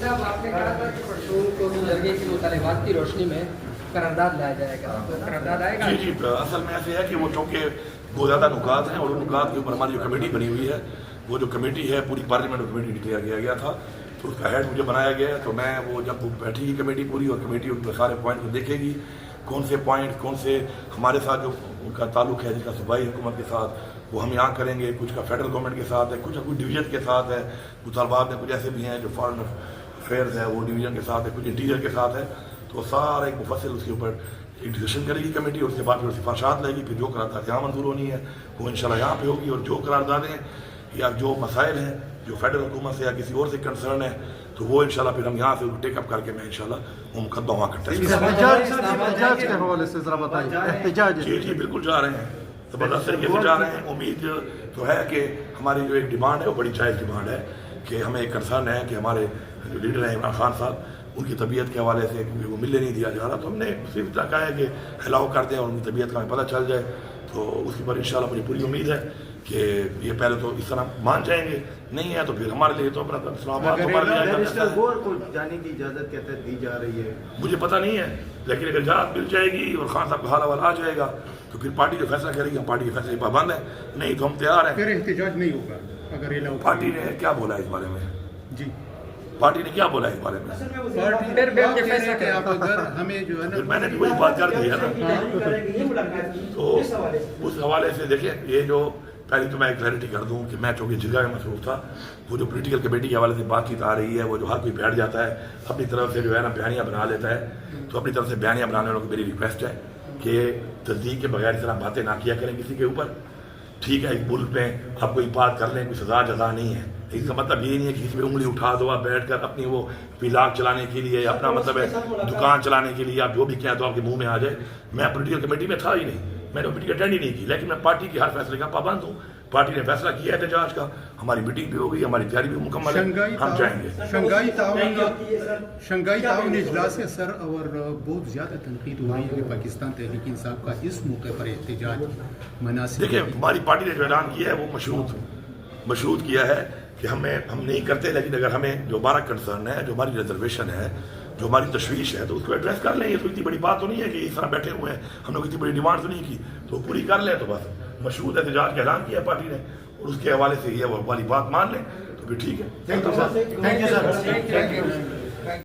صاحب آپ نے کہا تھا کہ پرسوں کو جرگے کی مطالبات کی روشنی میں قرارداد لایا جائے گا، تو قرارداد آئے گا؟ جی اصل میں ایسے ہے کہ وہ چونکہ بہت زیادہ نکات ہیں اور ان نکات کے اوپر ہماری جو کمیٹی بنی ہوئی ہے، وہ جو کمیٹی ہے پوری پارلیمنٹ کمیٹی ڈکلیئر کیا گیا تھا، تو اس کا ہیڈ مجھے بنایا گیا ہے. تو میں وہ جب بیٹھی گی کمیٹی پوری اور کمیٹی ان کے سارے پوائنٹ کو دیکھے گی، کون سے پوائنٹ کون سے ہمارے ساتھ جو ان کا تعلق ہے جس کا صوبائی حکومت کے ساتھ وہ ہم یہاں کریں گے، کچھ کا فیڈرل گورنمنٹ کے ساتھ ہے، کچھ ڈویژن کے ساتھ ہے، مطالبات میں کچھ ایسے بھی ہیں جو فارن افیئرز ہے وہ ڈویژن کے ساتھ ہے، کچھ انٹیریئر کے ساتھ ہے. تو سارا ایک مفصل اس کے اوپر ایک ڈسکشن کرے گی کمیٹی، اور اس کے بعد پھر سفارشات لے گی، پھر جو قرارداد یہاں منظور ہونی ہے وہ انشاءاللہ یہاں پہ ہوگی، اور جو قراردادیں یا جو مسائل ہیں جو فیڈرل حکومت سے یا کسی اور سے کنسرن ہے تو وہ انشاءاللہ پھر ہم یہاں سے ٹیک اپ کر کے میں انشاءاللہ وہ مقدمہ وہاں کرتا احتجاج کے حوالے سے ذرا بتائیے. احتجاج جی بالکل جا رہے ہیں، زبردست طریقے سے جا رہے ہیں. امید تو ہے کہ ہماری جو ایک ڈیمانڈ ہے وہ بڑی جائز ڈیمانڈ ہے کہ ہمیں ایک کنسرن ہے کہ ہمارے جو لیڈر ہیں عمران خان صاحب ان کی طبیعت کے حوالے سے کیونکہ وہ ملنے نہیں دیا جا رہا، تو ہم نے صرف اتنا کہا ہے کہ الاؤ کر دیں اور ان کی طبیعت کا ہمیں پتہ چل جائے. تو اس کے بعد انشاءاللہ مجھے پوری امید ہے کہ یہ پہلے تو اس طرح مان جائیں گے، نہیں ہے تو پھر ہمارے لیے تو اپنا اسلام آباد کو جانے کی اجازت کہتے ہیں دی جا رہی ہے. مجھے پتہ نہیں ہے، لیکن اگر اجازت مل جائے گی اور خان صاحب کا حال آ جائے گا تو پھر پارٹی جو فیصلہ کرے گی ہم پارٹی کے فیصلے کی پابند ہیں، نہیں تو ہم تیار ہیں. پھر احتجاج نہیں ہوگا اگر یہ پارٹی نے کیا بولا اس بارے میں؟ جی پارٹی نے کیا بولا اس بارے میں؟ میں نے بھی وہی بات کر دی ہے نا. تو اس حوالے سے دیکھیں، یہ جو پہلی تو میں کلیئرٹی کر دوں کہ میں چونکہ جگہ میں مصروف تھا، وہ جو پولیٹیکل کمیٹی کے حوالے سے بات چیت آ رہی ہے، وہ جو ہر کوئی بیٹھ جاتا ہے اپنی طرف سے جو ہے نا بیانیہ بنا لیتا ہے، تو اپنی طرف سے بیانیہ بنانے والوں کو میری ریکویسٹ ہے کہ تصدیق کے بغیر اس طرح باتیں نہ کیا کریں کسی کے اوپر. ٹھیک ہے، ایک ملک میں آپ کوئی بات کر لیں، کوئی سزا جزا نہیں ہے. اس کا مطلب یہ نہیں ہے کہ کسی پہ انگلی اٹھا دو آپ بیٹھ کر اپنی وہ پلاک چلانے کے لیے یا اپنا مطلب ہے دکان چلانے کے لیے آپ جو بھی کہیں تو آپ کے منہ میں آ جائے. میں پولیٹیکل کمیٹی میں تھا ہی نہیں، میں نے میٹنگ اٹینڈ ہی نہیں کی، لیکن میں پارٹی کے ہر فیصلے کا پابند ہوں. پارٹی نے فیصلہ کیا ہے احتجاج کا، ہماری میٹنگ بھی ہو گئی، ہماری تیاری بھی مکمل ہے، ہم جائیں گے. شنگھائی تعاون اجلاس ہے سر، اور بہت زیادہ تنقید ہو رہی ہے کہ پاکستان تحریک انصاف کا اس موقع پر احتجاج مناسب. دیکھیں ہماری پارٹی نے جو اعلان کیا ہے وہ مشروط کیا ہے کہ ہم نہیں کرتے، لیکن اگر ہمیں جو ہمارا کنسرن ہے، جو ہماری ریزرویشن ہے، جو ہماری تشویش ہے تو اس کو ایڈریس کر لیں. یہ تو اتنی بڑی بات تو نہیں ہے کہ اس طرح بیٹھے ہوئے ہیں، ہم نے اتنی بڑی ڈیمانڈ تو نہیں کی، تو پوری کر لیں. تو بس مشروط احتجاج کا اعلان کیا پارٹی نے اور اس کے حوالے سے یہ والی بات مان لیں تو پھر ٹھیک ہے. Thank you sir.